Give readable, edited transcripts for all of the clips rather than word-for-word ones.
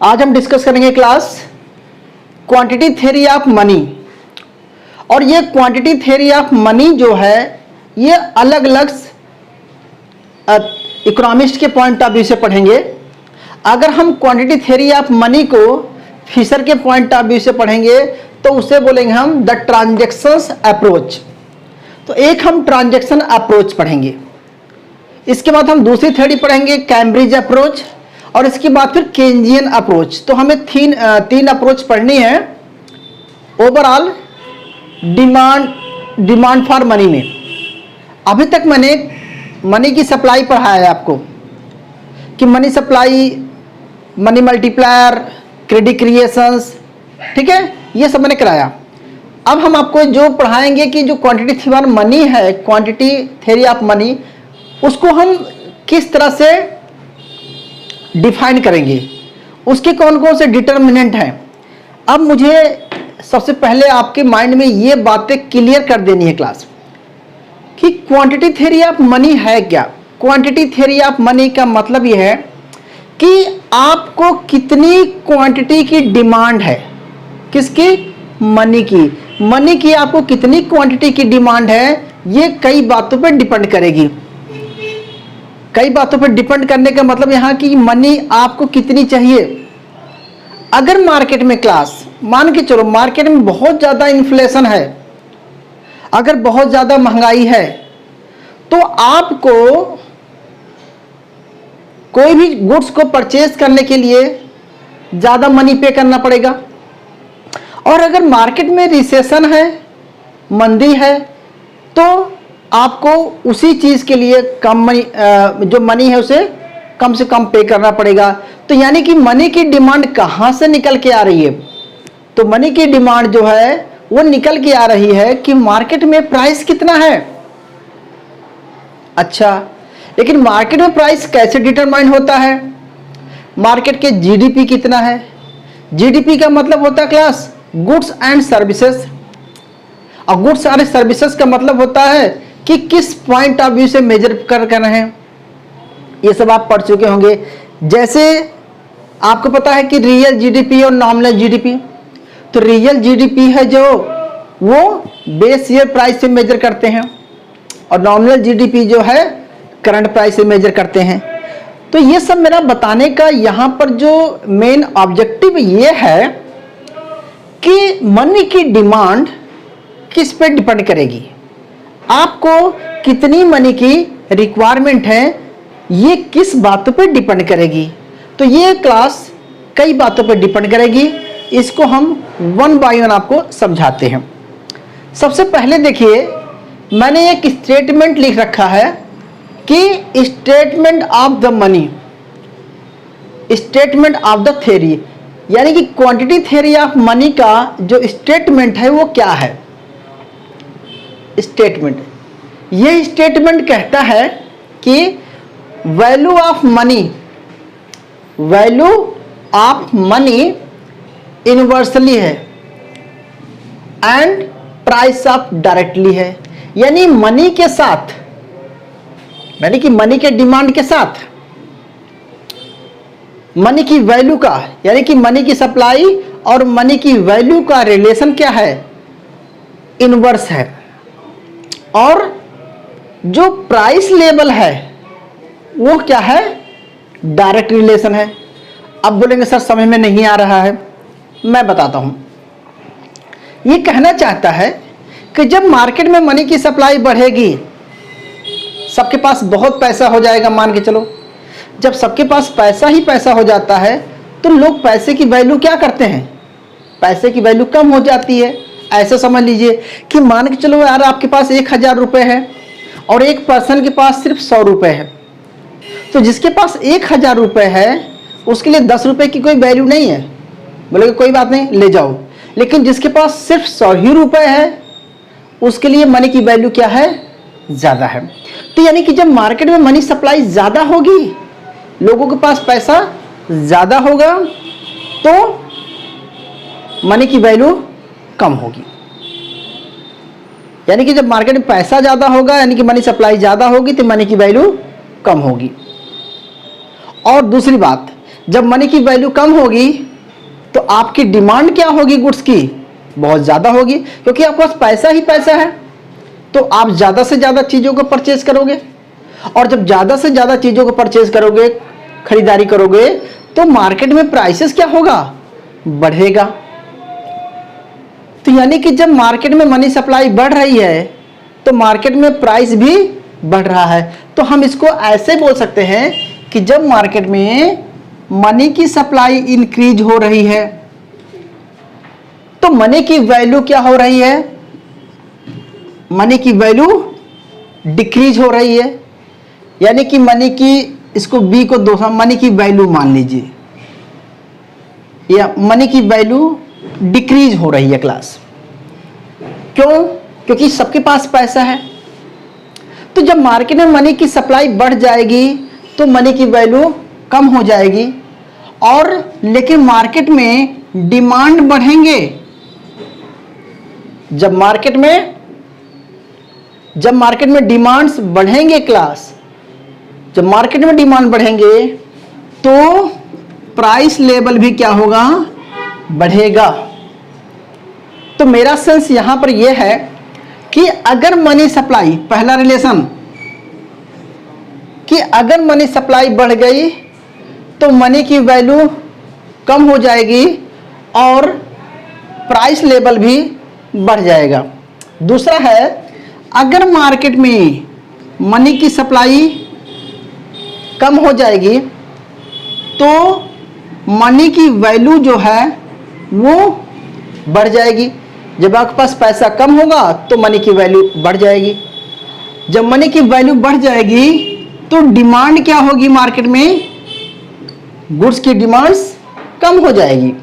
आज हम डिस्कस करेंगे class quantity theory of money. और ये क्वांटिटी थ्योरी ऑफ मनी जो है ये अलग अलग इकोनॉमिस्ट के पॉइंट ऑफ व्यू से पढ़ेंगे। अगर हम क्वांटिटी थ्योरी ऑफ मनी को फिशर के पॉइंट ऑफ व्यू से पढ़ेंगे तो उसे बोलेंगे हम द ट्रांजैक्शंस अप्रोच। तो एक हम ट्रांजैक्शन अप्रोच पढ़ेंगे, इसके बाद हम दूसरी थ्योरी पढ़ेंगे कैम्ब्रिज अप्रोच, और इसके बाद फिर केंजियन अप्रोच। तो हमें तीन अप्रोच पढ़नी है ओवरऑल डिमांड फॉर मनी में। अभी तक मैंने मनी की सप्लाई पढ़ाया है आपको कि money supply, money multiplier, credit creations, ठीक है, ये सब मैंने कराया। अब हम आपको जो पढ़ाएंगे कि जो क्वांटिटी थ्योरी ऑफ मनी है, क्वांटिटी थ्योरी ऑफ मनी, उसको हम किस तरह से डिफाइन करेंगे, उसके कौन कौन से डिटर्मिनेंट हैं। अब मुझे सबसे पहले आपके माइंड में ये बातें क्लियर कर देनी है क्लास कि क्वांटिटी थ्योरी ऑफ मनी है क्या। क्वांटिटी थ्योरी ऑफ मनी का मतलब ये है कि आपको कितनी क्वांटिटी की डिमांड है, किसकी, मनी की। मनी की आपको कितनी क्वांटिटी की डिमांड है, ये कई बातों पर डिपेंड करेगी। कई बातों पर डिपेंड करने का मतलब यहाँ की मनी आपको कितनी चाहिए। अगर मार्केट में क्लास मान के चलो मार्केट में बहुत ज़्यादा इन्फ्लेशन है, अगर बहुत ज़्यादा महंगाई है, तो आपको कोई भी गुड्स को परचेज करने के लिए ज़्यादा मनी पे करना पड़ेगा। और अगर मार्केट में रिसेशन है, मंदी है, तो आपको उसी चीज के लिए कम मनी, जो मनी है उसे कम से कम पे करना पड़ेगा। तो यानी कि मनी की डिमांड कहां से निकल के आ रही है, तो मनी की डिमांड जो है वो निकल के आ रही है कि मार्केट में प्राइस कितना है। अच्छा, लेकिन मार्केट में प्राइस कैसे डिटरमाइन होता है, मार्केट के जीडीपी कितना है। जीडीपी का मतलब होता है क्लास गुड्स एंड सर्विसेज, और गुड्स एंड सर्विसेज का मतलब होता है कि किस पॉइंट ऑफ व्यू से मेजर कर रहे हैं। ये सब आप पढ़ चुके होंगे। जैसे आपको पता है कि रियल जीडीपी और नॉमिनल जीडीपी। तो रियल जीडीपी है जो वो बेस ईयर प्राइस से मेजर करते हैं, और नॉमिनल जीडीपी जो है करंट प्राइस से मेजर करते हैं। तो ये सब मेरा बताने का यहाँ पर जो मेन ऑब्जेक्टिव ये है कि मनी की डिमांड किस पे डिपेंड करेगी, आपको कितनी मनी की रिक्वायरमेंट है, ये किस बातों पर डिपेंड करेगी। तो ये क्लास कई बातों पर डिपेंड करेगी, इसको हम वन बाय वन आपको समझाते हैं। सबसे पहले देखिए, मैंने एक स्टेटमेंट लिख रखा है कि statement of the money, statement of the theory, यानी कि क्वांटिटी थ्योरी ऑफ मनी का जो स्टेटमेंट है वो क्या है। स्टेटमेंट, यह स्टेटमेंट कहता है कि value of money, value of money inversely है एंड प्राइस ऑफ डायरेक्टली है। यानी मनी के साथ, यानी कि मनी के डिमांड के साथ मनी की वैल्यू का, यानी कि मनी की सप्लाई और मनी की वैल्यू का रिलेशन क्या है, इनवर्स है। और जो प्राइस लेवल है वो क्या है, डायरेक्ट रिलेशन है। अब बोलेंगे सर समझ में नहीं आ रहा है, मैं बताता हूं। ये कहना चाहता है कि जब मार्केट में मनी की सप्लाई बढ़ेगी, सबके पास बहुत पैसा हो जाएगा, मान के चलो जब सबके पास पैसा ही पैसा हो जाता है तो लोग पैसे की वैल्यू क्या करते हैं, पैसे की वैल्यू कम हो जाती है। ऐसे समझ लीजिए कि मान के चलो यार आपके पास 1000 रुपये है और एक पर्सन के पास सिर्फ 100 रुपये है, तो जिसके पास 1000 रुपये है उसके लिए 10 रुपये की कोई वैल्यू नहीं है, बोले कोई बात नहीं ले जाओ। लेकिन जिसके पास सिर्फ 100 ही रुपये है उसके लिए मनी की वैल्यू क्या है, ज़्यादा है। तो यानी कि जब मार्केट में मनी सप्लाई ज़्यादा होगी, लोगों के पास पैसा ज़्यादा होगा, तो मनी की वैल्यू कम होगी। यानी कि जब मार्केट में पैसा ज़्यादा होगा, यानी कि मनी सप्लाई ज़्यादा होगी, तो मनी की वैल्यू कम होगी। और दूसरी बात, जब मनी की वैल्यू कम होगी तो आपकी डिमांड क्या होगी गुड्स की, बहुत ज़्यादा होगी, क्योंकि आपके पास पैसा ही पैसा है, तो आप ज़्यादा से ज़्यादा चीज़ों को परचेज करोगे, और जब ज़्यादा से ज़्यादा चीज़ों को परचेज करोगे, खरीदारी करोगे, तो मार्केट में प्राइसेस क्या होगा, बढ़ेगा। तो यानी कि जब मार्केट में मनी सप्लाई बढ़ रही है तो मार्केट में प्राइस भी बढ़ रहा है। तो हम इसको ऐसे बोल सकते हैं कि जब मार्केट में मनी की सप्लाई इंक्रीज हो रही है तो मनी की वैल्यू क्या हो रही है, मनी की वैल्यू डिक्रीज हो रही है। यानी कि मनी की, इसको बी को दो मनी की वैल्यू मान लीजिए, या मनी की वैल्यू डिक्रीज हो रही है क्लास। क्यों? क्योंकि सबके पास पैसा है। तो जब मार्केट में मनी की सप्लाई बढ़ जाएगी तो मनी की वैल्यू कम हो जाएगी, और लेकिन मार्केट में डिमांड बढ़ेंगे। जब मार्केट में डिमांड्स बढ़ेंगे क्लास, जब मार्केट में डिमांड बढ़ेंगे तो प्राइस लेवल भी क्या होगा, बढ़ेगा। तो मेरा सेंस यहां पर यह है कि अगर मनी सप्लाई, पहला रिलेशन कि अगर मनी सप्लाई बढ़ गई तो मनी की वैल्यू कम हो जाएगी और प्राइस लेवल भी बढ़ जाएगा। दूसरा है, अगर मार्केट में मनी की सप्लाई कम हो जाएगी तो मनी की वैल्यू जो है वो बढ़ जाएगी। जब आपके पास पैसा कम होगा तो मनी की वैल्यू बढ़ जाएगी। जब मनी की वैल्यू बढ़ जाएगी तो डिमांड क्या होगी, मार्केट में गुड्स की डिमांड्स कम हो जाएगी,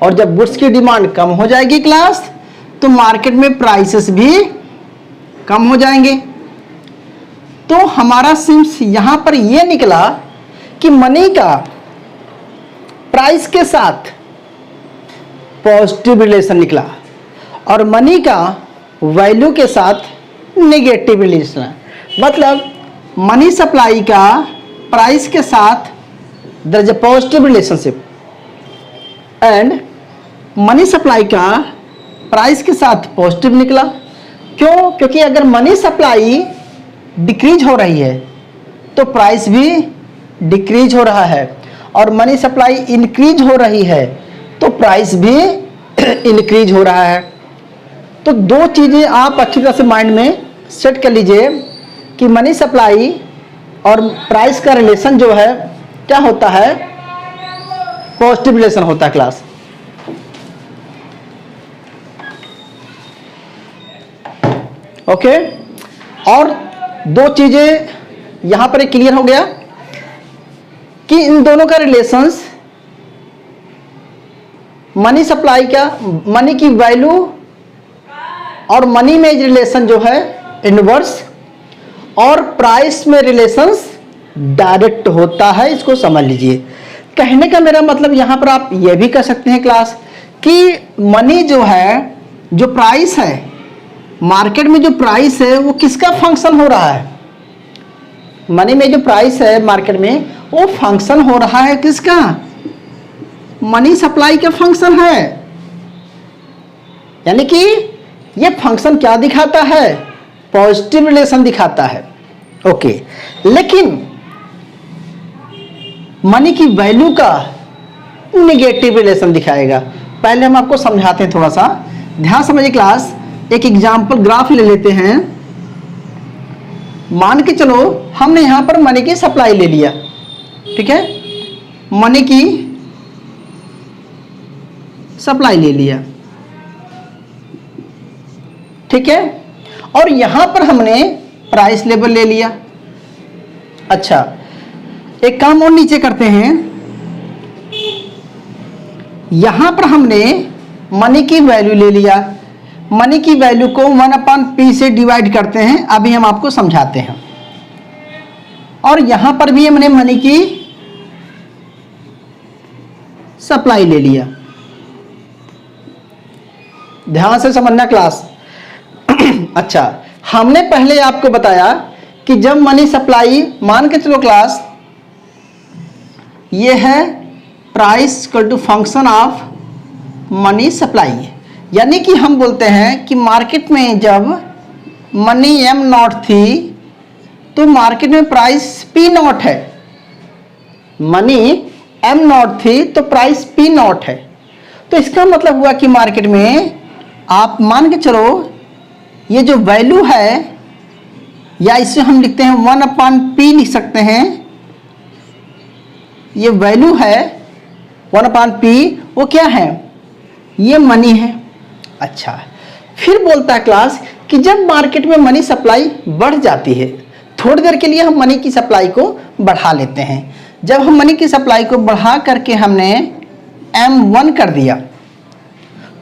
और जब गुड्स की डिमांड कम हो जाएगी क्लास तो मार्केट में प्राइसेस भी कम हो जाएंगे। तो हमारा सिम्स यहां पर यह निकला कि मनी का प्राइस के साथ पॉजिटिव रिलेशन निकला और मनी का वैल्यू के साथ नेगेटिव रिलेशन। मतलब मनी सप्लाई का प्राइस के साथ there is a positive relationship, and money supply का प्राइस के साथ पॉजिटिव निकला। क्यों? क्योंकि अगर मनी सप्लाई डिक्रीज हो रही है तो प्राइस भी डिक्रीज हो रहा है, और मनी सप्लाई इंक्रीज हो रही है तो प्राइस भी इंक्रीज हो रहा है। तो दो चीजें आप अच्छी तरह से माइंड में सेट कर लीजिए कि मनी सप्लाई और प्राइस का रिलेशन जो है क्या होता है, पॉजिटिव रिलेशन होता है क्लास। ओके, और दो चीजें यहां पर क्लियर हो गया कि इन दोनों का रिलेशंस, मनी सप्लाई का, मनी की वैल्यू और मनी में रिलेशन जो है इनवर्स, और प्राइस में रिलेशंस डायरेक्ट होता है। इसको समझ लीजिए। कहने का मेरा मतलब यहां पर आप यह भी कह सकते हैं क्लास कि मनी जो है, जो प्राइस है मार्केट में, जो प्राइस है वो किसका फंक्शन हो रहा है, मनी में जो प्राइस है मार्केट में वो फंक्शन हो रहा है किसका, मनी सप्लाई का फंक्शन है। यानी कि ये फंक्शन क्या दिखाता है, पॉजिटिव रिलेशन दिखाता है। ओके, लेकिन मनी की वैल्यू का नेगेटिव रिलेशन दिखाएगा। पहले हम आपको समझाते हैं, थोड़ा सा ध्यान समझिए क्लास। एक एग्जाम्पल ग्राफ ले लेते हैं। मान के चलो हमने यहां पर मनी की सप्लाई ले लिया, ठीक है, मनी की सप्लाई ले लिया, ठीक है, और यहां पर हमने प्राइस लेवल ले लिया। अच्छा, एक काम और नीचे करते हैं, यहां पर हमने मनी की वैल्यू ले लिया, मनी की वैल्यू को 1/p से डिवाइड करते हैं, अभी हम आपको समझाते हैं। और यहां पर भी हमने मनी की सप्लाई ले लिया। ध्यान से समझना क्लास। अच्छा, हमने पहले आपको बताया कि जब मनी सप्लाई, मान के चलो क्लास, ये है price equal to function of money supply. यानी कि हम बोलते हैं कि मार्केट में जब मनी एम नॉट थी तो मार्केट में प्राइस पी नॉट है। मनी एम नॉट थी तो प्राइस पी नॉट है। तो इसका मतलब हुआ कि मार्केट में आप मान के चलो ये जो वैल्यू है, या इसे हम लिखते हैं 1/P लिख सकते हैं। ये वैल्यू है 1/P, वो क्या है? ये मनी है। अच्छा, फिर बोलता है क्लास कि जब मार्केट में मनी सप्लाई बढ़ जाती है, थोड़ी देर के लिए हम मनी की सप्लाई को बढ़ा लेते हैं। जब हम मनी की सप्लाई को बढ़ा करके हमने M1 कर दिया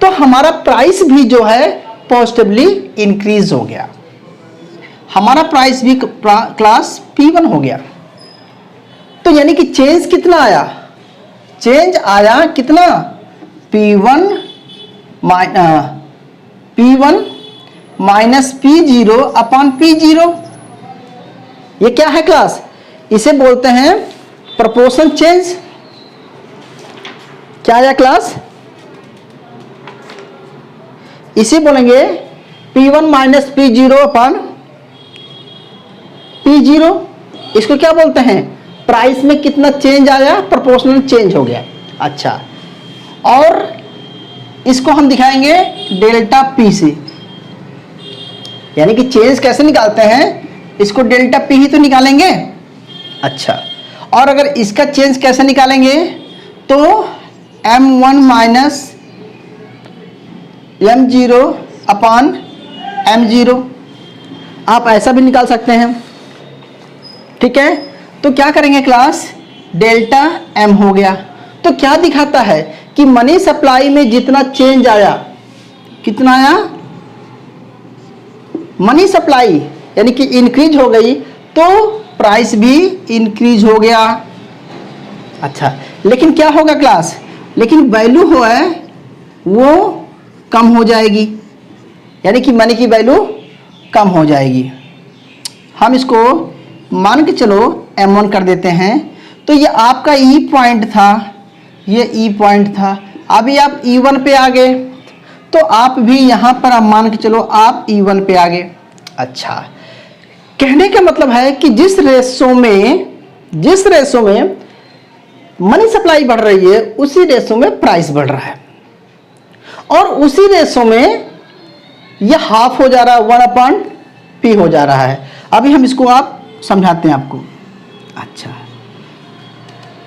तो हमारा प्राइस भी जो है पॉजिटिवली इंक्रीज हो गया। हमारा प्राइस भी क्लास P1 हो गया। तो यानी कि चेंज कितना आया? चेंज आया कितना? P1 minus P0/P0। ये क्या है क्लास? इसे बोलते हैं प्रोपोर्शन चेंज। क्या आया क्लास? इसे बोलेंगे P1 माइनस P0/P0। इसको क्या बोलते हैं? प्राइस में कितना चेंज आया? प्रोपोर्शनल चेंज हो गया। अच्छा, और इसको हम दिखाएंगे डेल्टा P से। यानी कि चेंज कैसे निकालते हैं? इसको डेल्टा P ही तो निकालेंगे। अच्छा, और अगर इसका चेंज कैसे निकालेंगे तो M1 माइनस M0/M0 आप ऐसा भी निकाल सकते हैं। ठीक है, तो क्या करेंगे क्लास? डेल्टा M हो गया। तो क्या दिखाता है कि मनी सप्लाई में जितना चेंज आया, कितना आया? मनी सप्लाई यानी कि इंक्रीज हो गई तो प्राइस भी इंक्रीज हो गया। अच्छा, लेकिन क्या होगा क्लास? लेकिन वैल्यू हो है वो कम हो जाएगी, यानी कि मनी की वैल्यू कम हो जाएगी। हम इसको मान के चलो M1 कर देते हैं। तो ये आपका E पॉइंट था, ये E पॉइंट था। अभी आप E1 पे आ गए तो आप भी यहाँ पर आप मान के चलो आप E1 पे आ गए। अच्छा, कहने का मतलब है कि जिस रेशो में मनी सप्लाई बढ़ रही है उसी रेशो में प्राइस बढ़ रहा है, और उसी रेशो में यह हाफ हो जा रहा है, 1/P हो जा रहा है। अभी हम इसको आप समझाते हैं आपको। अच्छा,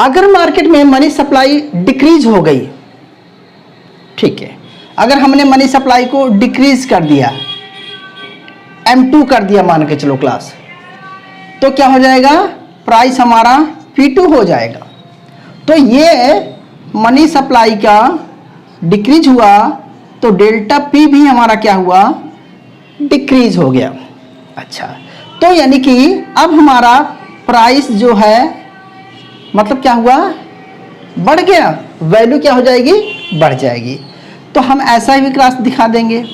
अगर मार्केट में मनी सप्लाई डिक्रीज हो गई, ठीक है, अगर हमने मनी सप्लाई को डिक्रीज कर दिया, M2 कर दिया मान के चलो क्लास, तो क्या हो जाएगा? प्राइस हमारा P2 हो जाएगा। तो ये मनी सप्लाई का डिक्रीज हुआ तो डेल्टा P भी हमारा क्या हुआ? डिक्रीज हो गया। अच्छा, तो यानी कि अब हमारा प्राइस जो है मतलब क्या हुआ? बढ़ गया। वैल्यू क्या हो जाएगी? बढ़ जाएगी। तो हम ऐसा भी क्लास दिखा देंगे।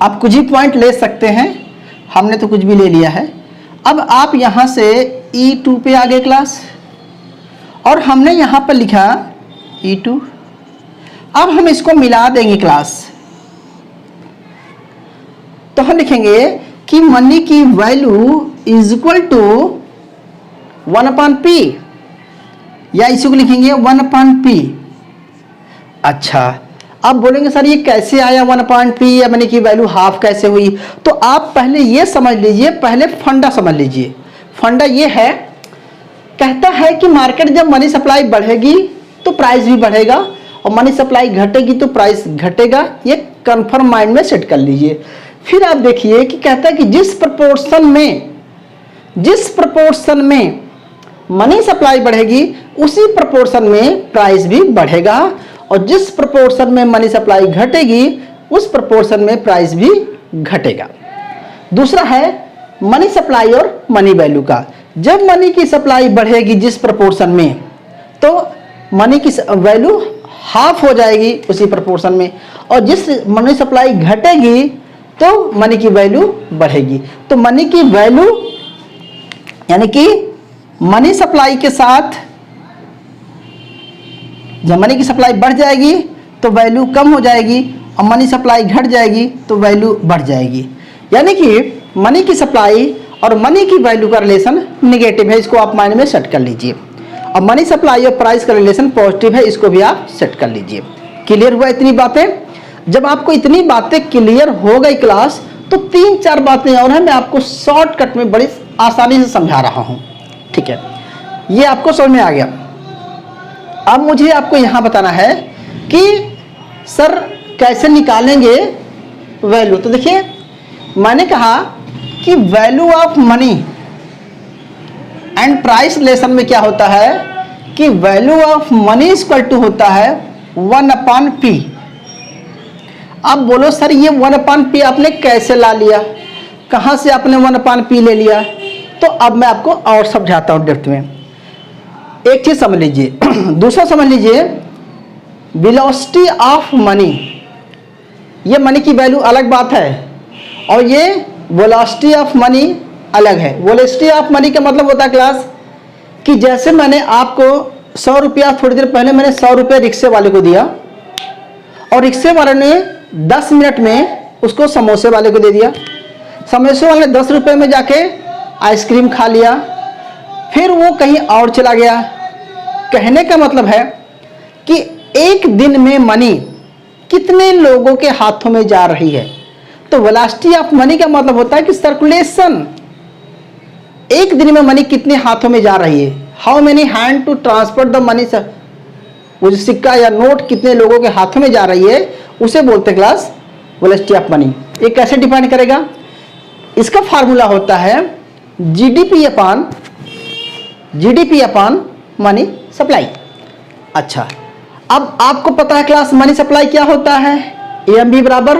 आप कुछ ही पॉइंट ले सकते हैं, हमने तो कुछ भी ले लिया है। अब आप यहां से E2 पे आ गए क्लास, और हमने यहां पर लिखा E2। अब हम इसको मिला देंगे क्लास, तो हम लिखेंगे कि मनी की value is equal to 1/P, या इसी को लिखेंगे 1/P। अच्छा, अब बोलेंगे सर ये कैसे आया 1/P, या मनी की वैल्यू हाफ कैसे हुई? तो आप पहले ये समझ लीजिए, पहले फंडा समझ लीजिए। फंडा ये है, कहता है कि मार्केट जब मनी सप्लाई बढ़ेगी तो प्राइस भी बढ़ेगा, और मनी सप्लाई घटेगी तो प्राइस घटेगा। ये कंफर्म माइंड में सेट कर लीजिए। फिर आप देखिए कि कहता है कि जिस प्रपोर्शन में मनी सप्लाई बढ़ेगी उसी प्रपोर्शन में प्राइस भी बढ़ेगा, और जिस प्रपोर्शन में मनी सप्लाई घटेगी उस प्रपोर्शन में प्राइस भी घटेगा। दूसरा है मनी सप्लाई और मनी वैल्यू का। जब मनी की सप्लाई बढ़ेगी जिस प्रपोर्शन में, तो मनी की वैल्यू हाफ हो जाएगी उसी प्रपोर्शन में, और जिस मनी सप्लाई घटेगी तो मनी की वैल्यू बढ़ेगी। तो मनी की वैल्यू यानी कि मनी सप्लाई के साथ जब मनी की सप्लाई बढ़ जाएगी तो वैल्यू कम हो जाएगी, और मनी सप्लाई घट जाएगी तो वैल्यू बढ़ जाएगी। यानी कि मनी की सप्लाई और मनी की वैल्यू का रिलेशन निगेटिव है, इसको आप माइंड में सेट कर लीजिए। और मनी सप्लाई और प्राइस का रिलेशन पॉजिटिव है, इसको भी आप सेट कर लीजिए। क्लियर हुआ इतनी बातें? जब आपको इतनी बातें क्लियर हो गई क्लास, तो 3-4 बातें और हैं, मैं आपको शॉर्टकट में बड़ी आसानी से समझा रहा हूं। ठीक है, ये आपको समझ में आ गया। अब मुझे आपको यहां बताना है कि सर कैसे निकालेंगे वैल्यू। तो देखिए, मैंने कहा कि value of money and price relation में क्या होता है कि value of money equal to होता है 1/P। अब बोलो सर ये 1/P आपने कैसे ला लिया, कहां से आपने 1/P ले लिया? तो अब मैं आपको और समझाता हूं डेप्थ में। एक चीज समझ लीजिए दूसरा समझ लीजिए, वेलोसिटी ऑफ मनी, ये मनी की वैल्यू अलग बात है और ये वेलोसिटी ऑफ मनी अलग है। वेलोसिटी ऑफ मनी का मतलब होता है क्लास कि जैसे मैंने आपको 100 रुपया, थोड़ी देर पहले मैंने 100 रुपया रिक्शे वाले को दिया और रिक्शे वाले ने 10 मिनट में उसको समोसे वाले को दे दिया। समोसे वाले ने 10 रुपये में जाके आइसक्रीम खा लिया, फिर वो कहीं और चला गया। कहने का मतलब है कि एक दिन में मनी कितने लोगों के हाथों में जा रही है। तो वेलोसिटी ऑफ मनी का मतलब होता है कि सर्कुलेशन, एक दिन में मनी कितने हाथों में जा रही है, how many hand to transfer the money. वो जो सिक्का या नोट कितने लोगों के हाथों में जा रही है उसे बोलते हैं क्लास वेलोसिटी ऑफ मनी। ये कैसे डिफाइन करेगा? इसका फार्मूला होता है जीडीपी अपॉन मनी सप्लाई। अच्छा, अब आपको पता है क्लास मनी सप्लाई क्या होता है? एम बी बराबर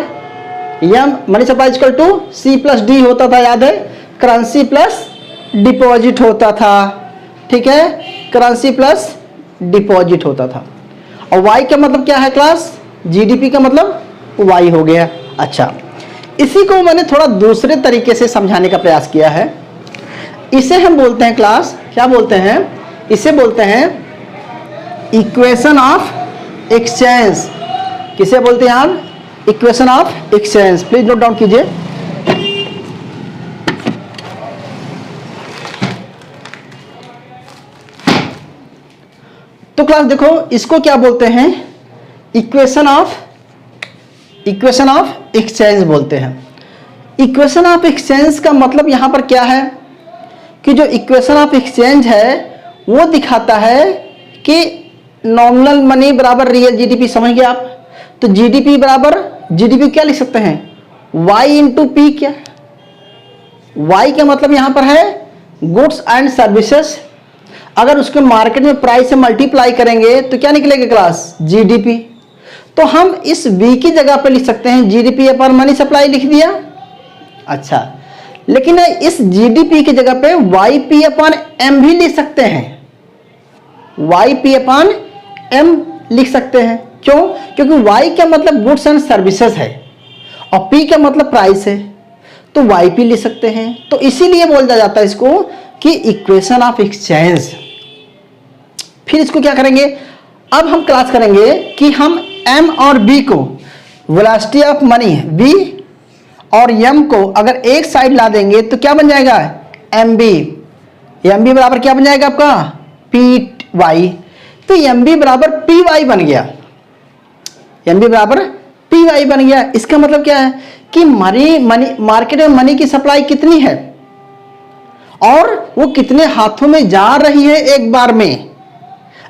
M, money supply equal to C plus D होता था, याद है? करेंसी प्लस डिपॉजिट होता था। ठीक है, करेंसी प्लस डिपॉजिट होता था। और वाई का मतलब क्या है क्लास? जीडीपी का मतलब वाई हो गया। अच्छा, इसी को मैंने थोड़ा दूसरे तरीके से समझाने का प्रयास किया है। इसे हम बोलते हैं क्लास, क्या बोलते हैं? इसे बोलते हैं इक्वेशन ऑफ एक्सचेंज। किसे बोलते हैं आप? Equation of exchange. Please note down कीजिए। तो क्लास देखो, इसको क्या बोलते हैं? इक्वेशन ऑफ एक्सचेंज बोलते हैं। इक्वेशन ऑफ एक्सचेंज का मतलब यहां पर क्या है कि जो इक्वेशन ऑफ एक्सचेंज है वो दिखाता है कि नॉमिनल मनी बराबर रियल जीडीपी। समझ गए आप? तो जीडीपी बराबर, जीडीपी क्या लिख सकते हैं? Y into P. क्या वाई का मतलब यहां पर है गुड्स एंड सर्विसेज। अगर उसके मार्केट में प्राइस से मल्टीप्लाई करेंगे तो क्या निकलेगा क्लास? जीडीपी। तो हम इस बी की जगह पे लिख सकते हैं जीडीपी अपॉन मनी सप्लाई, लिख दिया। अच्छा, लेकिन इस जीडीपी की जगह पे वाईपी अपॉन एम भी लिख सकते हैं। वाईपी अपॉन एम लिख सकते हैं। क्यों? क्योंकि वाई का मतलब गुड्स एंड सर्विसेज है और पी का मतलब प्राइस है, तो वाईपी लिख सकते हैं। तो इसीलिए बोला जाता है इसको कि इक्वेशन ऑफ एक्सचेंज। फिर इसको क्या करेंगे? अब हम क्लास करेंगे कि हम एम और बी को, वेलोसिटी ऑफ मनी बी और एम को अगर एक साइड ला देंगे तो क्या बन जाएगा? M B. एम बी बराबर क्या बन जाएगा आपका? P Y. तो एम बी बराबर पी वाई बन गया। एम बी बराबर पी वाई बन गया। इसका मतलब क्या है कि मनी मार्केट में मनी की सप्लाई कितनी है और वो कितने हाथों में जा रही है एक बार में।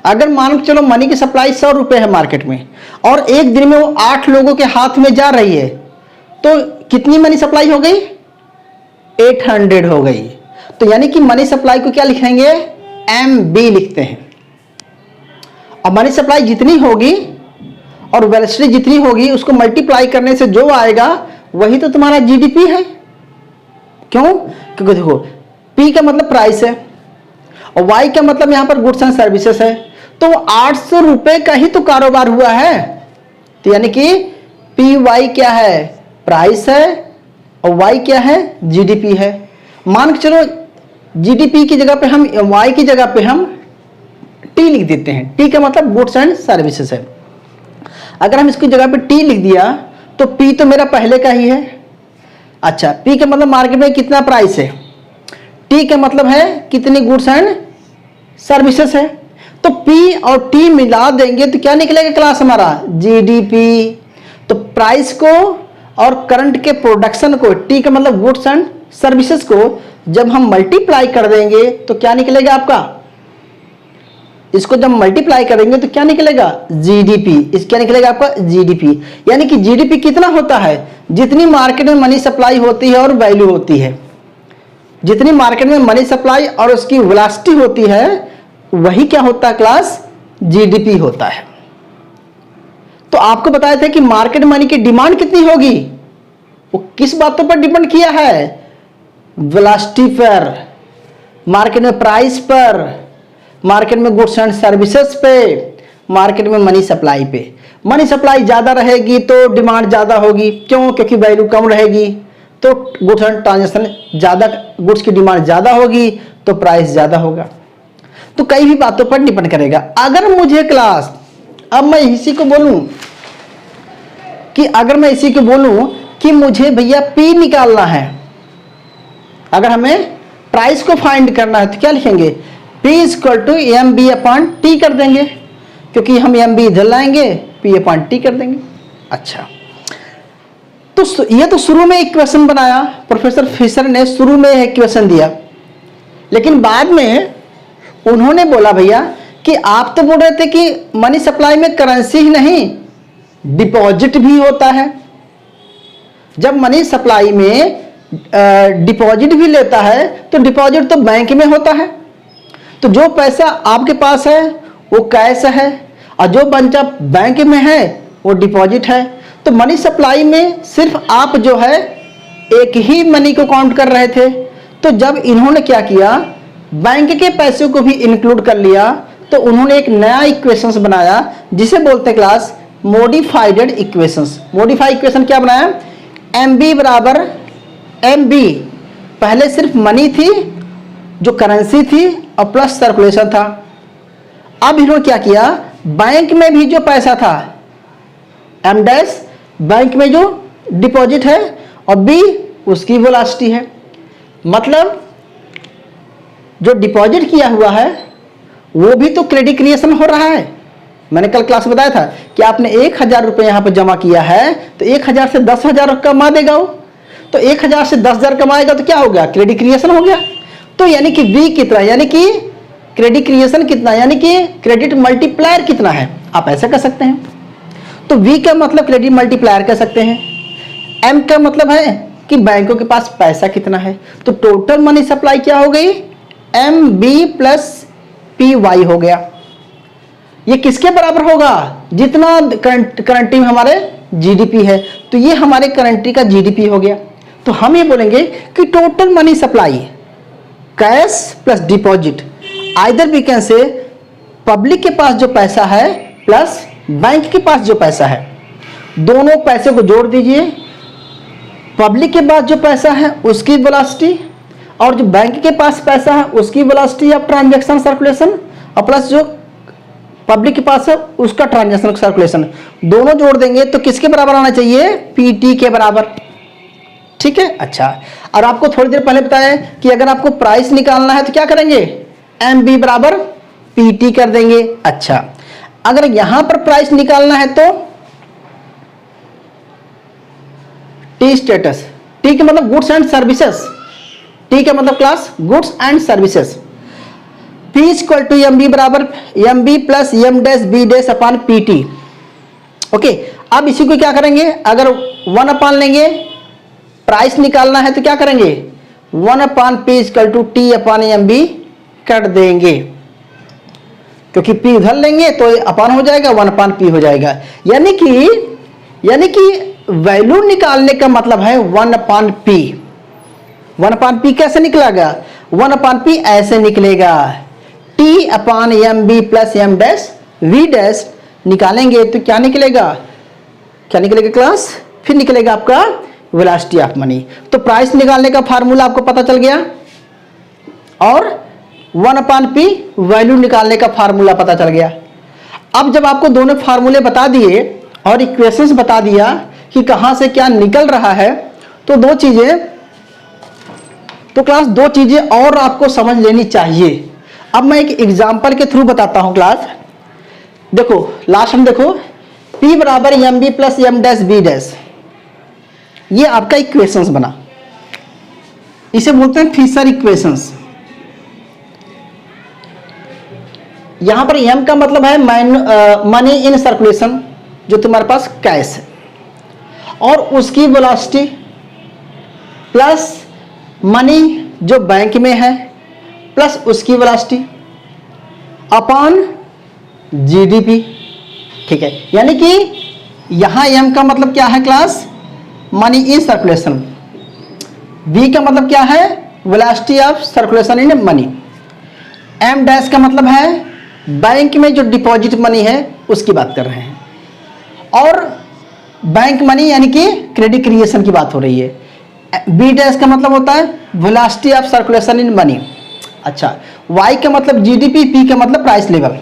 अगर मान के चलो मनी की सप्लाई 100 रुपए है मार्केट में और एक दिन में वो 8 लोगों के हाथ में जा रही है, तो कितनी मनी सप्लाई हो गई? 800 हो गई। तो यानी कि मनी सप्लाई को क्या लिखेंगे? एम बी लिखते हैं। और मनी सप्लाई जितनी होगी और वेलोसिटी जितनी होगी उसको मल्टीप्लाई करने से जो आएगा वही तो तुम्हारा जीडीपी है। क्यों? क्योंकि देखो पी का मतलब प्राइस है और वाई का मतलब यहां पर गुड्स एंड सर्विसेज है, तो 800 रुपए का ही तो कारोबार हुआ है। तो यानी कि पी वाई क्या है? प्राइस है और वाई क्या है? जीडीपी है। मान के चलो जीडीपी की जगह पे हम, वाई की जगह पे हम टी लिख देते हैं। टी का मतलब गुड्स एंड सर्विसेज है। अगर हम इसकी जगह पे टी लिख दिया तो पी तो मेरा पहले का ही है। अच्छा, पी का मतलब मार्केट में कितना प्राइस है, टी का मतलब है कितनी गुड्स एंड सर्विसेज है। तो पी और टी मिला देंगे तो क्या निकलेगा क्लास हमारा, जीडीपी। तो प्राइस को और करंट के प्रोडक्शन को, टी का मतलब गुड्स एंड सर्विसेज को जब हम मल्टीप्लाई कर देंगे तो क्या निकलेगा आपका, इसको जब मल्टीप्लाई करेंगे तो क्या निकलेगा, जीडीपी। इस क्या निकलेगा आपका, जीडीपी। यानी कि जीडीपी कितना होता है, जितनी मार्केट में मनी सप्लाई होती है और वैल्यू होती है, जितनी मार्केट में मनी सप्लाई और उसकी वेलोसिटी होती है वही क्या होता है क्लास, जीडीपी होता है। तो आपको बताया था कि मार्केट मनी की डिमांड कितनी होगी, वो किस बातों पर डिपेंड किया है, वेलोसिटी पर, मार्केट में प्राइस पर, मार्केट में गुड्स एंड सर्विसेज पे, मार्केट में मनी सप्लाई पे। मनी सप्लाई ज्यादा रहेगी तो डिमांड ज्यादा होगी, क्यों, क्योंकि वैल्यू कम रहेगी तो गुड्स एंड ट्रांजेक्शन ज्यादा, गुड्स की डिमांड ज्यादा होगी तो प्राइस ज्यादा होगा। तो कई भी बातों पर डिपेंड करेगा। अगर मुझे क्लास, अब मैं इसी को बोलूं कि अगर मैं इसी को बोलूं कि मुझे भैया पी निकालना है, अगर हमें प्राइस को फाइंड करना है तो क्या लिखेंगे, P equal to M B upon T कर देंगे, क्योंकि हम एम बी इधर लाएंगे, P अपॉन टी कर देंगे। अच्छा, तो ये तो शुरू में इक्वेशन बनाया, प्रोफेसर फिशर ने शुरू में इक्वेशन दिया, लेकिन बाद में उन्होंने बोला भैया कि आप तो बोल रहे थे कि मनी सप्लाई में करेंसी ही नहीं डिपॉजिट भी होता है। जब मनी सप्लाई में डिपॉजिट भी लेता है तो डिपॉजिट तो बैंक में होता है, तो जो पैसा आपके पास है वो कैश है और जो बचा बैंक में है वो डिपॉजिट है। तो मनी सप्लाई में सिर्फ आप जो है एक ही मनी को काउंट कर रहे थे, तो जब इन्होंने क्या किया, बैंक के पैसे को भी इंक्लूड कर लिया, तो उन्होंने एक नया इक्वेशंस बनाया जिसे बोलते हैं class modified equations. Modified equation क्या बनाया, एम बी बराबर एम बी, पहले सिर्फ मनी थी जो करेंसी थी और प्लस सर्कुलेशन था। अब इन्होंने क्या किया, बैंक में भी जो पैसा था एम डैश, बैंक में जो डिपॉजिट है, और बी उसकी वेलोसिटी है। मतलब जो डिपॉजिट किया हुआ है वो भी तो क्रेडिट क्रिएशन हो रहा है। मैंने कल क्लास में बताया था कि आपने 1000 रुपये यहाँ पर जमा किया है तो 1000 से 10,000 कमा देगा वो, तो 1000 से 10,000 कमाएगा तो क्या हो गया, क्रेडिट क्रिएशन हो गया। तो यानी कि वी कितना, यानी कि क्रेडिट क्रिएशन कितना, यानी कि क्रेडिट मल्टीप्लायर कितना है, आप ऐसा कर सकते हैं। तो वी का मतलब क्रेडिट मल्टीप्लायर कर सकते हैं। एम का मतलब है कि बैंकों के पास पैसा कितना है, तो टोटल मनी सप्लाई क्या हो गई, M B plus P Y हो गया। ये किसके बराबर होगा, जितना करंटी में हमारे जीडीपी है, तो ये हमारे करंटी का जीडीपी हो गया। तो हम ये बोलेंगे कि total money supply cash plus deposit, either we can say public के पास जो पैसा है प्लस बैंक के पास जो पैसा है, दोनों पैसे को जोड़ दीजिए, पब्लिक के पास जो पैसा है उसकी वेलोसिटी और जो बैंक के पास पैसा है उसकी वेलोसिटी ऑफ ट्रांजैक्शन सर्कुलेशन, और प्लस जो पब्लिक के पास है उसका ट्रांजैक्शन सर्कुलेशन, दोनों जोड़ देंगे तो किसके बराबर आना चाहिए, पीटी के बराबर। ठीक है। अच्छा, और आपको थोड़ी देर पहले बताया कि अगर आपको प्राइस निकालना है तो क्या करेंगे, एम बी बराबर पीटी कर देंगे। अच्छा, अगर यहां पर प्राइस निकालना है तो टी स्टेटस, टी का मतलब गुड्स एंड सर्विसेज, टी का मतलब class goods and services, P equal to M B बराबर M B plus M dash B dash upon P T. Okay, अब इसी को क्या करेंगे, अगर 1 अपॉन लेंगे, प्राइस निकालना है तो क्या करेंगे, 1 upon P equal to T upon M B कर देंगे, क्योंकि पी उधर लेंगे तो अपॉन हो जाएगा, 1 अपॉन पी हो जाएगा। यानी कि वैल्यू निकालने का मतलब है 1 अपॉन पी। 1 अपॉन पी कैसे निकलेगा, 1 अपॉन पी ऐसे निकलेगा, T upon M B plus M dash V dash निकालेंगे तो क्या निकलेगा, क्या निकलेगा क्लास, फिर निकलेगा आपका वेलोसिटी ऑफ मनी। तो प्राइस निकालने का फार्मूला आपको पता चल गया, और 1/p वैल्यू निकालने का फार्मूला पता चल गया। अब जब आपको दोनों फार्मूले बता दिए और इक्वेशंस बता दिया कि कहां से क्या निकल रहा है, तो क्लास दो चीजें और आपको समझ लेनी चाहिए। अब मैं एक एग्जांपल के थ्रू बताता हूं क्लास। देखो लास्ट में देखो, P बराबर M B plus M dash B dash, ये आपका इक्वेशंस बना, इसे बोलते हैं फिशर इक्वेशंस। यहां पर एम का मतलब है मनी इन सर्कुलेशन, जो तुम्हारे पास कैश है, और उसकी वेलोसिटी प्लस मनी जो बैंक में है प्लस उसकी वेलोसिटी अपॉन जीडीपी। ठीक है, यानी कि यहां एम का मतलब क्या है class, money in circulation, B का मतलब क्या है, velocity of circulation in money, M dash का मतलब है बैंक में जो डिपॉजिट मनी है उसकी बात कर रहे हैं, और बैंक मनी यानी कि क्रेडिट क्रिएशन की बात हो रही है। बी डैश का मतलब होता है velocity of circulation in money. अच्छा, वाई का मतलब जीडीपी, पी का मतलब प्राइस लेवल।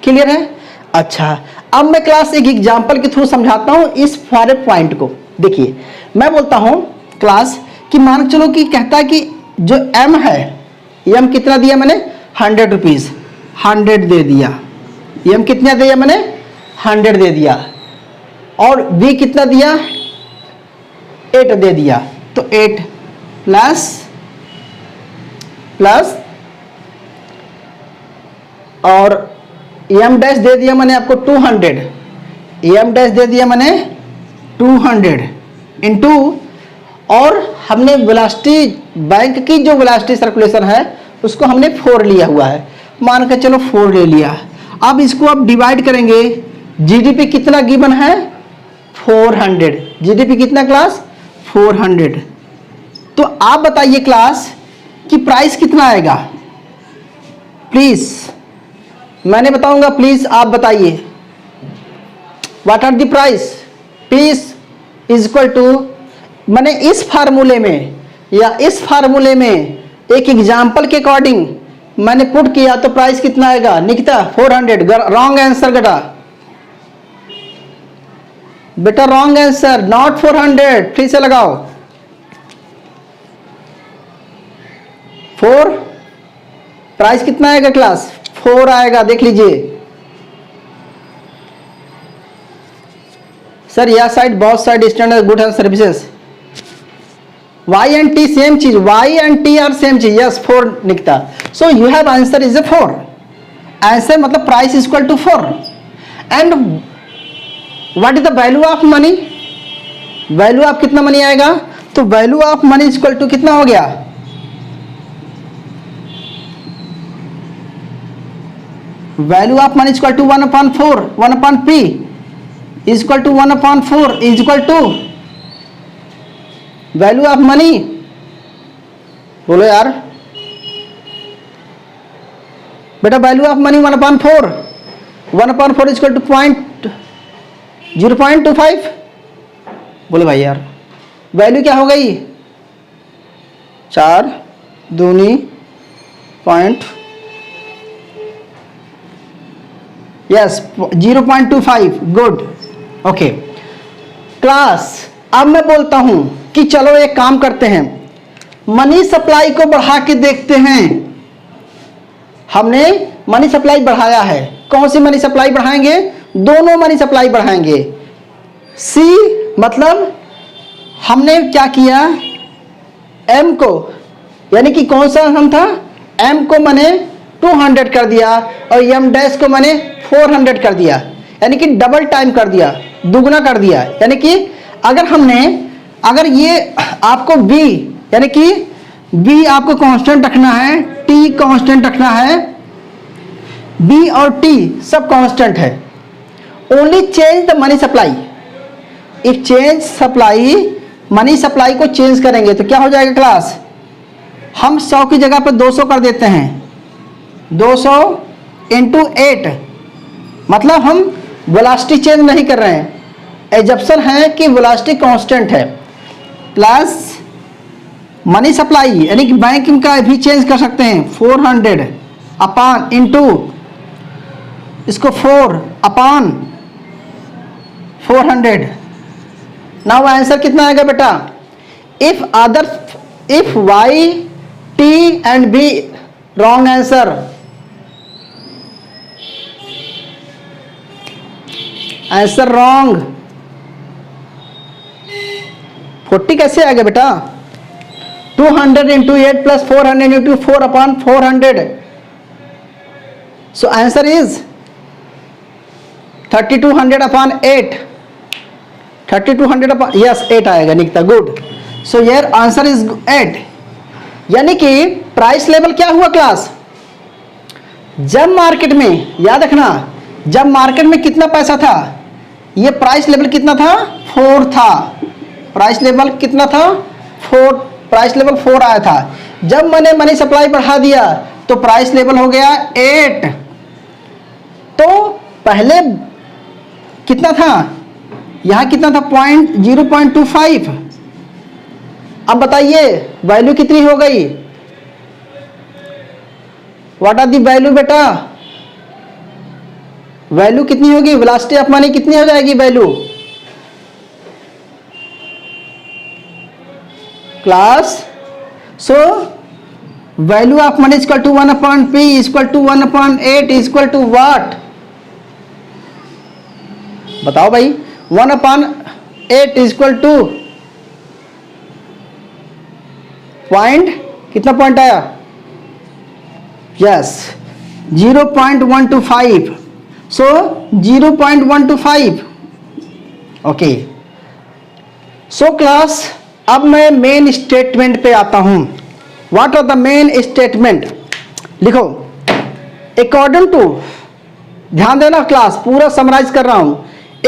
क्लियर है? अच्छा, अब मैं क्लास एक एग्जांपल के थ्रू समझाता हूं इस सारे पॉइंट को। देखिए मैं बोलता हूं क्लास कि मान चलो कि कहता है कि जो एम है, एम कितना दिया मैंने, 100 रुपीज, 100 दे दिया। एम कितना दिया मैंने, 100 दे दिया, और बी कितना दिया, 8 दे दिया। तो 8 प्लस और एम डैश दे दिया मैंने आपको 200, एम डैश दे दिया मैंने 200 इंटू, और हमने वेलोसिटी, बैंक की जो वेलोसिटी सर्कुलेशन है उसको हमने 4 लिया हुआ है, मान के चलो 4 ले लिया। अब इसको आप डिवाइड करेंगे, जीडीपी कितना गिवन है, 400, जीडीपी कितना क्लास, 400। तो आप बताइए क्लास कि प्राइस कितना आएगा, प्लीज मैंने बताऊंगा, प्लीज आप बताइए। What are the price, please is equal to, मैंने इस फार्मूले में या इस फार्मूले में एक एग्जांपल के अकॉर्डिंग मैंने पुट किया, तो प्राइस कितना आएगा निकिता, 400। रॉन्ग आंसर बेटा, बेटा रॉन्ग आंसर, नॉट 400, फिर से लगाओ 4, प्राइस कितना आएगा क्लास, 4 आएगा। देख लीजिए सर, यह साइड बहुत side standard good and services, Y and T same चीज, Y and T are same चीज, यस 4 निकता। So you have answer is a 4, answer मतलब price is equal to 4। And what is the value of money, value of कितना money आएगा, तो value of money is equal to कितना हो गया, value of money is equal to 1/4, 1/p is equal to 1/4 is equal to value of money. बोलो यार बेटा, value of money 1/4, 1/4 is equal to 0.25। बोलो भाई यार, वैल्यू क्या हो गई, 4 दूनी point, yes 0.25, good okay class. अब मैं बोलता हूं कि चलो एक काम करते हैं, मनी सप्लाई को बढ़ा के देखते हैं। हमने मनी सप्लाई बढ़ाया है, कौन सी मनी सप्लाई बढ़ाएंगे, दोनों मनी सप्लाई बढ़ाएंगे। सी मतलब हमने क्या किया, एम को, यानी कि कौन सा हम था, एम को मैंने 200 कर दिया और एम डैश को मैंने 400 कर दिया, यानी कि डबल टाइम कर दिया, दुगना कर दिया। यानी कि अगर ये आपको बी, यानी कि बी आपको कांस्टेंट रखना है, टी कांस्टेंट रखना है, बी और टी सब कांस्टेंट है, only change the money supply. If change supply, money supply को चेंज करेंगे तो क्या हो जाएगा क्लास, हम 100 की जगह पर 200 कर देते हैं, 200 इंटू 8, मतलब हम वेलोसिटी चेंज नहीं कर रहे हैं, एजप्शन है कि वेलोसिटी कांस्टेंट है, प्लस मनी सप्लाई यानी कि बैंकिंग का भी चेंज कर सकते हैं, 400 अपॉन इंटू इसको 4 अपॉन 400। नाउ आंसर कितना आएगा बेटा? If Y T and B wrong answer, answer wrong. 40 कैसे आएगा बेटा? 200 into 8 plus 400 into 4 upon 400। So answer is 3200 upon 8। 3200 upon, yes 8 आएगा निकता, good. So your answer is 8। यानी कि प्राइस लेवल क्या हुआ क्लास? जब मार्केट में, याद रखना, जब मार्केट में कितना पैसा था, ये प्राइस लेवल कितना था? 4 था। प्राइस लेवल कितना था? 4। प्राइस लेवल 4 आया था। जब मैंने मनी सप्लाई बढ़ा दिया तो प्राइस लेवल हो गया 8। तो पहले कितना था? यहां कितना था? 0.25। अब बताइए वैल्यू कितनी हो गई? व्हाट आर दी वैल्यू बेटा? वैल्यू कितनी होगी? वेलोसिटी ऑफ मनी कितनी हो जाएगी value class? So value of money equal to 1 upon P equal to 1 upon 8 equal to what? बताओ भाई। 1 अपॉन 8 इक्वल टू पॉइंट, कितना पॉइंट आया? Yes 0.125। So 0.125। Okay. So class अब मैं मेन स्टेटमेंट पे आता हूं। What are the main statement? लिखो अकॉर्डिंग टू, ध्यान देना क्लास, पूरा समराइज कर रहा हूं।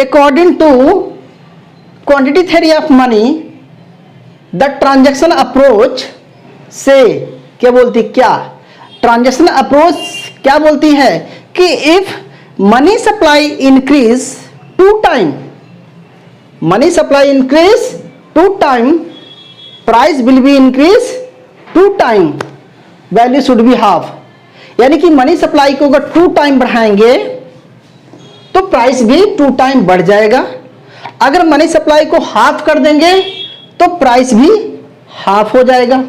According to quantity theory of money, the transaction approach से क्या बोलती? क्या ट्रांजैक्शन अप्रोच क्या बोलती है कि if money supply increase 2 time, money supply increase 2 time, price will be increase 2 time, value should be half. यानी कि मनी सप्लाई को अगर 2 टाइम बढ़ाएंगे तो प्राइस भी 2 टाइम बढ़ जाएगा। अगर मनी सप्लाई को हाफ कर देंगे तो प्राइस भी हाफ हो जाएगा।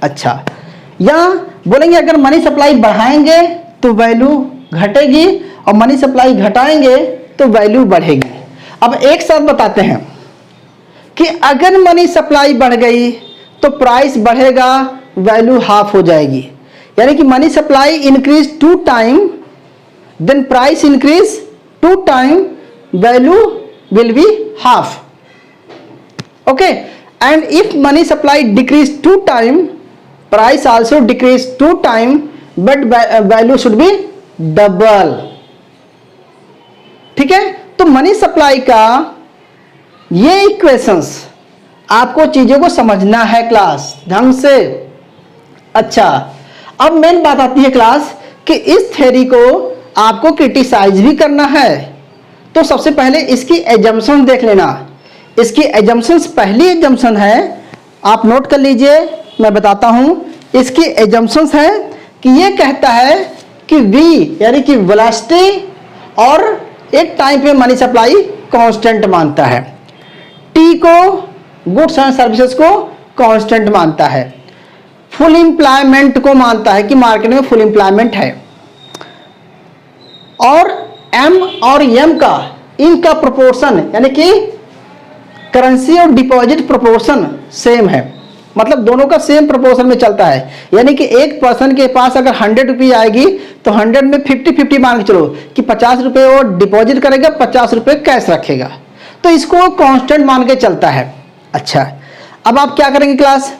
अच्छा, या बोलेंगे अगर मनी सप्लाई बढ़ाएंगे तो वैल्यू घटेगी और मनी सप्लाई घटाएंगे तो वैल्यू बढ़ेगी। अब एक साथ बताते हैं कि अगर मनी सप्लाई बढ़ गई तो प्राइस बढ़ेगा, वैल्यू हाफ हो जाएगी। यानी कि money supply increase 2 time, then price increase 2 time, value will be half. Okay, and if money supply decrease 2 time, price also decrease 2 time, but value should be double. ठीक है, तो money supply का ये equations आपको चीजों को समझना है क्लास ढंग से। अच्छा, अब मेन बात आती है क्लास कि इस थ्योरी को आपको क्रिटिसाइज भी करना है। तो सबसे पहले इसकी एजम्पशन देख लेना। इसकी एजम्पशंस, पहली एजम्पशन है, आप नोट कर लीजिए, मैं बताता हूं। इसकी एजम्पशंस है कि ये कहता है कि V यानी कि वेलोसिटी और एक टाइम पे मनी सप्लाई कांस्टेंट मानता है, T को, गुड्स एंड सर्विसेज को कांस्टेंट मानता है, फुल एम्प्लॉयमेंट को मानता है कि मार्केट में फुल एम्प्लॉयमेंट है, और M और M का, इनका प्रोपोर्शन यानी कि करेंसी और डिपॉजिट प्रोपोर्शन सेम है, मतलब दोनों का सेम प्रोपोर्शन में चलता है। यानी कि एक पर्सन के पास अगर 100 रुपये आएगी तो 100 में 50-50 मान के चलो कि 50 रुपये वो डिपॉजिट करेगा, 50 रुपये कैश रखेगा, तो इसको कांस्टेंट मान के चलता है। अच्छा, अब आप क्या करेंगे क्लास?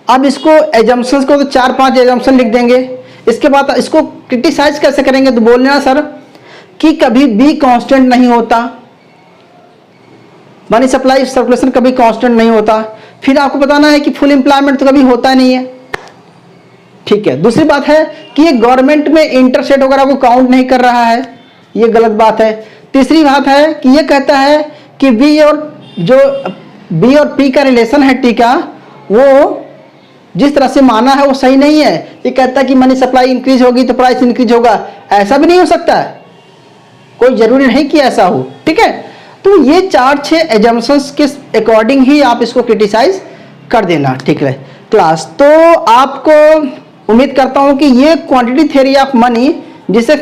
अब इसको एजम्पशंस को तो 4-5 एजम्पशन लिख देंगे। इसके बाद इसको क्रिटिसाइज कैसे करेंगे? तो बोलना सर कि कभी भी कांस्टेंट नहीं होता, मनी सप्लाई सर्कुलेशन कभी कांस्टेंट नहीं होता। फिर आपको बताना है कि फुल एम्प्लॉयमेंट तो कभी होता नहीं है। ठीक है, दूसरी बात है कि ये गवर्नमेंट में इंटरसेट वगैरह को काउंट नहीं कर रहा है, ये गलत बात है। तीसरी बात है कि ये कहता है कि बी और P का रिलेशन है, T का, वो जिस तरह से माना है वो सही नहीं है। ये कहता है कि मनी सप्लाई इंक्रीज होगी तो प्राइस इंक्रीज होगा, ऐसा भी नहीं हो सकता है, कोई जरूरी नहीं कि ऐसा हो। ठीक है, तो ये 4-6 एजम्पशंस के अकॉर्डिंग ही आप इसको क्रिटिसाइज कर देना। ठीक है क्लास, तो आपको उम्मीद करता हूं कि ये क्वांटिटी थ्योरी ऑफ मनी, जिसे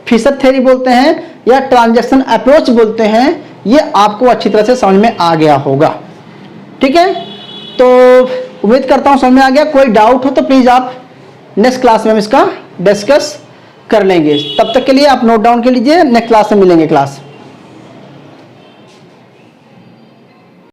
फिशर थ्योरी बोलते हैं या ट्रांजैक्शन अप्रोच बोलते हैं, ये आपको अच्छी तरह से समझ में आ गया होगा। ठीक है, तो उम्मीद करता हूं समझ में आ गया। कोई डाउट हो तो प्लीज आप नेक्स्ट क्लास में हम इसका डिस्कस कर लेंगे। तब तक के लिए आप नोट डाउन कर लीजिए, नेक्स्ट क्लास में मिलेंगे क्लास।